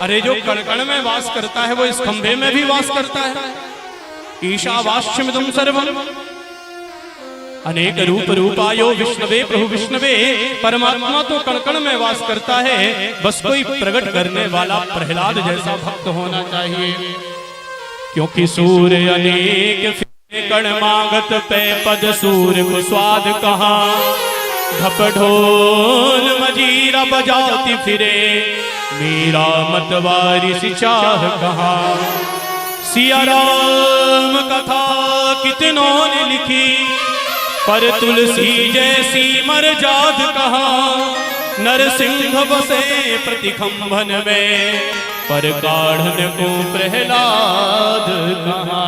अरे जो कण में वास करता है वो इस खंभे में भी वास करता है। ईशावास्यमिदं सर्वम् अनेक रूप रूपायो विष्णवे प्रभु विष्णवे। परमात्मा तो कण में वास करता है, बस कोई प्रकट करने वाला प्रहलाद जैसा भक्त होना चाहिए। क्योंकि सूर्य अनेक फिरे कण मागत पे पद सूर्य को स्वाद कहा। ढप ढोल मजीरा बजाती फिरे मेरा मतवारी सी चाह कहा। सिया राम कथा कितनों ने लिखी पर तुलसी जैसी मर्याद कहा। नरसिंह बसे प्रतिखंभन में पर गाढ़न को प्रहलाद कहा।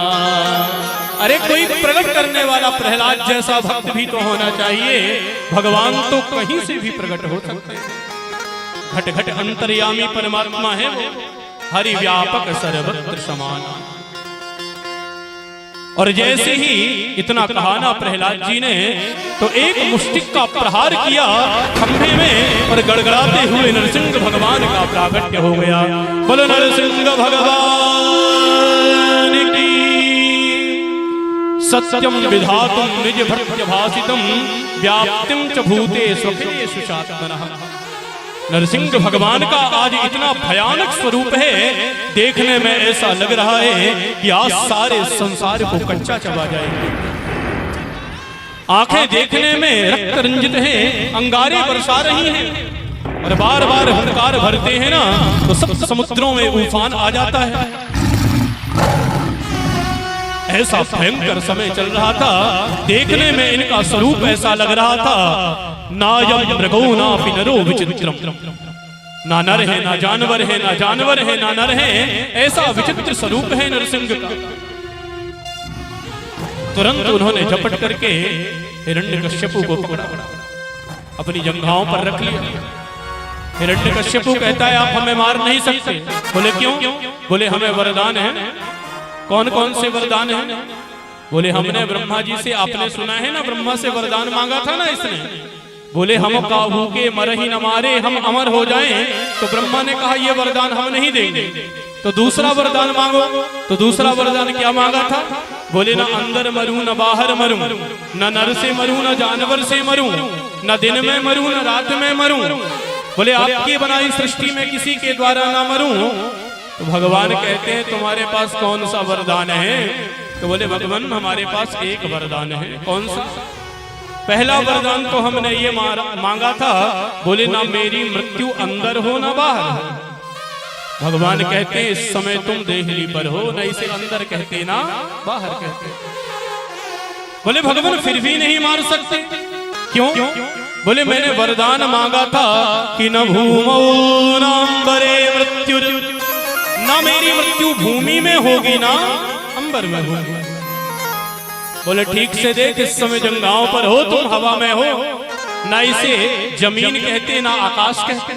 अरे कोई प्रकट करने वाला प्रहलाद जैसा भक्त भी तो होना चाहिए। भगवान तो कहीं से भी प्रकट हो सकते हैं। घट घट अंतर्यामी परमात्मा है वो, हरि व्यापक सर्वत्र समान। और जैसे ही इतना कहा ना प्रहलाद जी ने, तो एक मुष्टिक का प्रहार किया खंभे में और गड़गड़ाते हुए नरसिंह भगवान का प्राकट्य हो गया। बोलो नरसिंह भगवान की। सत्यम विधातुम निज भक्त भासितम व्याप्तिम च भूतेषु अखिलेषु चात्मनः। नरसिंह भगवान का आज इतना भयानक स्वरूप है, देखने में ऐसा लग रहा है कि आज सारे संसार को कच्चा चबा जाएंगे। आंखें देखने में रक्त रंजित हैं, अंगारे बरसा रही हैं और बार बार हुंकार भरते हैं ना, तो सब समुद्रों में उफान आ जाता है। ऐसा भयंकर समय चल रहा था, देखने में इनका स्वरूप ऐसा लग रहा था। नायम मृगो नापि नरो विचित्रम। ना नर है ना जानवर है, ना जानवर है ना नर है, ऐसा विचित्र स्वरूप है नरसिंह का। तुरंत उन्होंने झपट करके हिरण्यकश्यपु को पकड़ा, अपनी जंघाओं पर रख लिया। हिरण्यकश्यपु कहता है आप हमें मार नहीं सकते। बोले क्यों? बोले हमें वरदान है। कौन कौन से वरदान है? बोले हमने ब्रह्मा जी से, आपने सुना है ना ब्रह्मा से वरदान मांगा था ना इसने। बोले हम काहू के मर ही न मारे, हम अमर हो जाएं। तो ब्रह्मा ने कहा ये वरदान हम नहीं देंगे, तो दूसरा वरदान मांगो। तो दूसरा वरदान क्या मांगा था? बोले ना अंदर मरूं न बाहर मरूं, न नर से मरूं न जानवर से मरूं, न दिन में मरूं न रात में मरूं। बोले आपकी बनाई सृष्टि में किसी के द्वारा ना मरूं। तो भगवान कहते हैं तुम्हारे पास कौन सा वरदान है? तो बोले भगवान हमारे पास एक वरदान है। कौन सा? पहला वरदान तो हमने ये मांगा था, बोले ना मेरी मृत्यु अंदर हो ना बाहर। भगवान कहते हैं इस समय तुम देहली पर हो, न इसे अंदर कहते ना बाहर कहते। बोले भगवान फिर भी नहीं मार सकते। क्यों? बोले मैंने वरदान मांगा था कि न भूमौ न अंबरे मृत्यु, ना मेरी मृत्यु भूमि में होगी ना अंबर में होगी। बोले ठीक से देख, इस समय जंगाओं पर हो तुम, हवा में हो, ना इसे जमीन कहते ना आकाश कहते।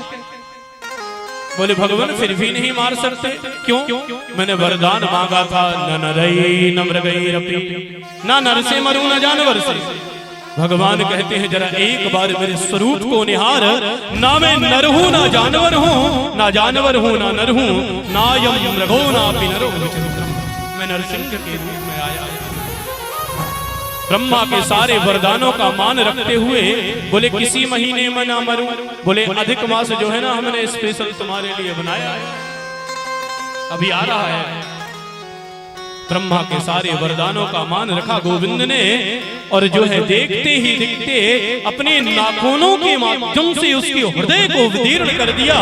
बोले भगवान फिर भी नहीं मार सकते। क्यों? मैंने वरदान मांगा था न नरई न मृगैरपि, ना नर से मरूं न जानवर से। भगवान कहते हैं जरा एक बार मेरे स्वरूप को निहार, ना मैं नर हूं ना जानवर हूं, ना जानवर हूं ना नर हूं, ना यम मृगो नापि नरो विचित्रम। मैं नरसिंह के रूप में आया। ब्रह्मा के सारे वरदानों का मान रखते हुए बोले किसी महीने में ना मरूं। बोले अधिक मास जो है ना हमने स्पेशल तुम्हारे लिए बनाया है, अभी आ रहा है। ब्रह्मा के सारे वरदानों का मान रखा गोविंद ने, और जो है देखते ही दिखते अपने नाखूनों के माध्यम से उसके हृदय को विदीर्ण कर दिया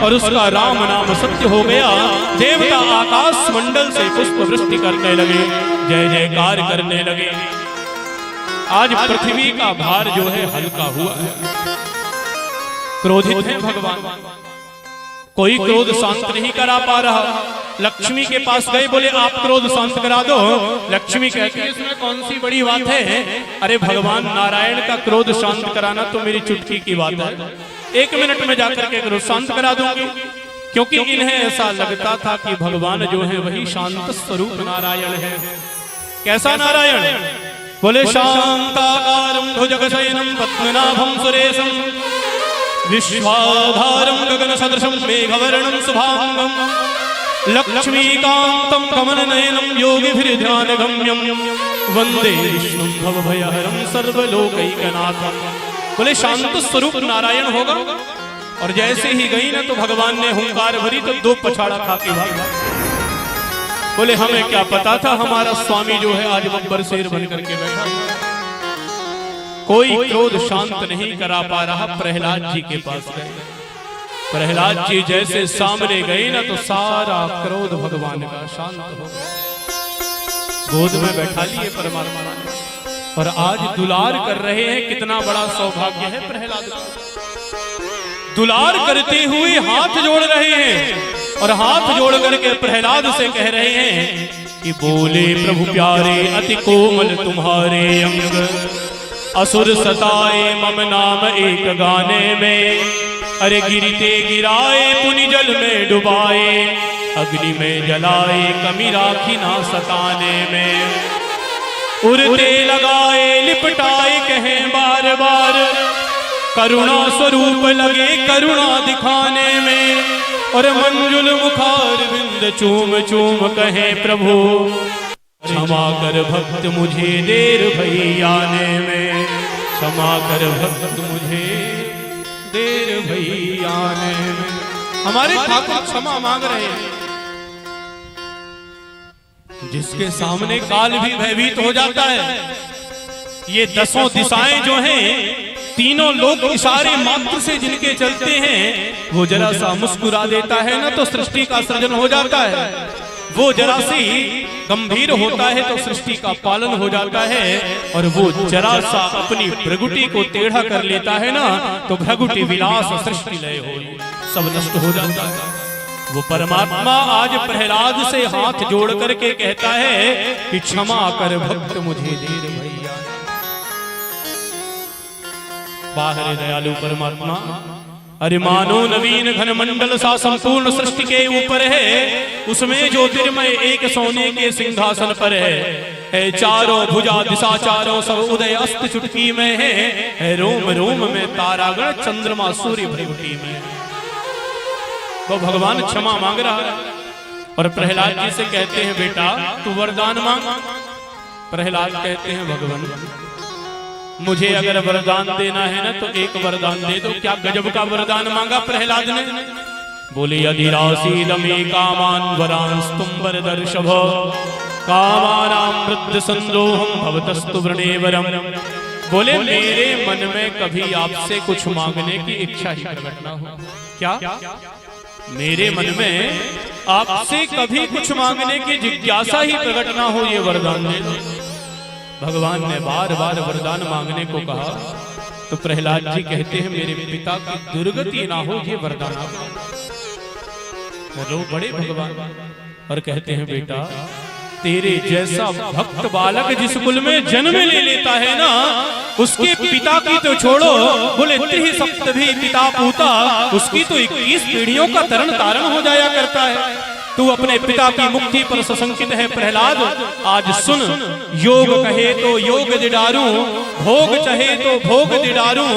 और उसका राम नाम सत्य हो गया। देवता आकाश मंडल से पुष्प वृष्टि करने लगे, जय जयकार करने लगे। आज पृथ्वी का भार जो है हल्का हुआ है। क्रोधित है भगवान, कोई क्रोध शांत नहीं करा पा रहा। लक्ष्मी के पास गए, बोले आप क्रोध शांत करा दो। लक्ष्मी कहती है इसमें कौन सी बड़ी बात है? अरे भगवान नारायण का क्रोध शांत कराना तो मेरी चुटकी की बात है, 1 मिनट में जाकर के क्रोध शांत करा दूंगी। क्योंकि इन्हें ऐसा लगता था कि भगवान जो है वही शांत स्वरूप नारायण है। कैसा नारायण? बोले शांताकारं भुजगशयनं पद्मनाभं सुरेशं विश्वाधारं भास्वरम गगन सदृशम मेघवर्णम शुभांगम लक्ष्मीकांतम कमलनयनम योगिभिर्ध्यान गम्यम वंदे विष्णुं भवभयहरं सर्वलोकैकनाथम। बोले शांत स्वरूप नारायण होगा। और जैसे ही गई ना तो भगवान ने हुंकार भरी तो 2 पछाड़ा खा के भागा। बोले हमें क्या पता था हमारा स्वामी जो है आज बब्बर शेर बन करके बैठा। कोई क्रोध शांत नहीं करा पा रहा। प्रहलाद जी के पास गए। प्रहलाद जी जैसे सामने गए ना तो सारा क्रोध भगवान का शांत हो गया। गोद में बैठा लिए परमात्मा ने और आज दुलार कर रहे हैं। कितना बड़ा सौभाग्य है प्रहलाद का। दुलार करते हुए हाथ जोड़ रहे हैं और हाथ जोड़ करके प्रहलाद से कह रहे हैं कि बोले प्रभु प्यारे अति कोमल तुम्हारे अंग, असुर सताए मम नाम एक गाने में, अरे गिरते गिराए पुनि जल में डुबाए, अग्नि में जलाए कमी राखी ना सताने में, उड़ते लगाए लिपटाए कहें बार बार, करुणा स्वरूप लगे करुणा दिखाने में, और मंजुल मुखार बिंद चूम चूम कहे प्रभु क्षमा कर भक्त मुझे देर भई आने में, क्षमा कर भक्त मुझे देर भई आने में। हमारे ठाकुर क्षमा मांग रहे हैं। जिसके सामने काल भी भयभीत हो जाता है। ये 10 दिशाएं जो हैं, तीनों लोग इशारे मात्र से जिनके चलते हैं, वो जरा सा मुस्कुरा देता है ना तो सृष्टि का सृजन हो जाता है। वो जरा सी गंभीर होता है तो सृष्टि का पालन हो जाता है। और वो जरा सा अपनी भ्रगुटी को टेढ़ा कर लेता है ना तो भ्रगुटी विलास सृष्टि लय हो सब नष्ट हो जाता है। वो परमात्मा आज प्रहलाद से हाथ जोड़ करके कहता है कि क्षमा कर भक्त मुझे देर भैया। बाहर दयालु परमात्मा अरे मानो नवीन घन मंडल सा संपूर्ण सृष्टि के ऊपर है। उसमें ज्योतिर्मय एक सोने के सिंहासन पर है। चारों भुजा दिशा चारों सब उदय अस्त चुटकी में है। रोम रोम में तारागण चंद्रमा सूर्य भ्रगुटी में। तो भगवान क्षमा मांग रहा है और प्रहलाद जी से कहते हैं बेटा तू वरदान मांग। प्रहलाद कहते हैं भगवान मुझे अगर वरदान देना है ना तो एक वरदान दे दो। क्या गजब का वरदान मांगा प्रहलाद ने। बोले यदि रासीदमे कामान वरांस्तुम वरदर्शभ, कामानां वृद्ध संदोहम भवतस्तु वृणेवरम। बोले मेरे मन में कभी आपसे कुछ मांगने की इच्छा ही प्रकट न हो। क्या मेरे मन में आपसे कभी कुछ मांगने की जिज्ञासा ही प्रकट न हो, ये वरदान दे दो। भगवान ने बार बार वरदान मांगने को कहा तो प्रहलाद जी कहते हैं मेरे पिता की दुर्गति ना हो, ये वरदान लो बड़े भगवान। और कहते हैं बेटा तेरे जैसा भक्त बालक जिस कुल में जन्म ले लेता है ना उसके पिता की तो छोड़ो, बोले त्रि सप्तभी पिता पूता, उसकी तो 21 पीढ़ियों का तरण तारण हो जाया करता है। तू अपने पिता की मुक्ति पर सशंकित है प्रहलाद। आज सुन योग कहे तो योग दिडारूं, भोग चाहे तो भोग दिडारूं,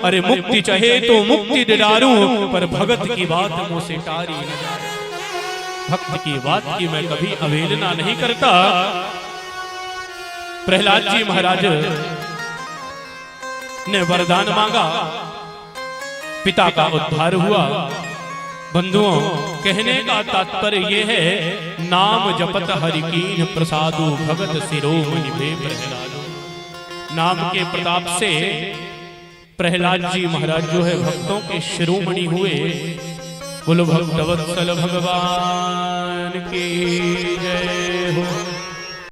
अरे मुक्ति चाहे तो मुक्ति दिडारूं, पर भगत की बात मुझसे टारी न जाए। भक्त की बात की मैं कभी अवहेलना नहीं करता। प्रहलाद जी महाराज ने वरदान मांगा, पिता का उद्धार हुआ। बंधुओं कहने का तात्पर्य यह है नाम जपत हरि कीन प्रसादु भगत शिरोमणि भे प्रहलादो। नाम के प्रताप से प्रहलाद जी महाराज जो है भक्तों के शिरोमणि हुए। बोलो भक्तवत्सल भगवान की जय हो।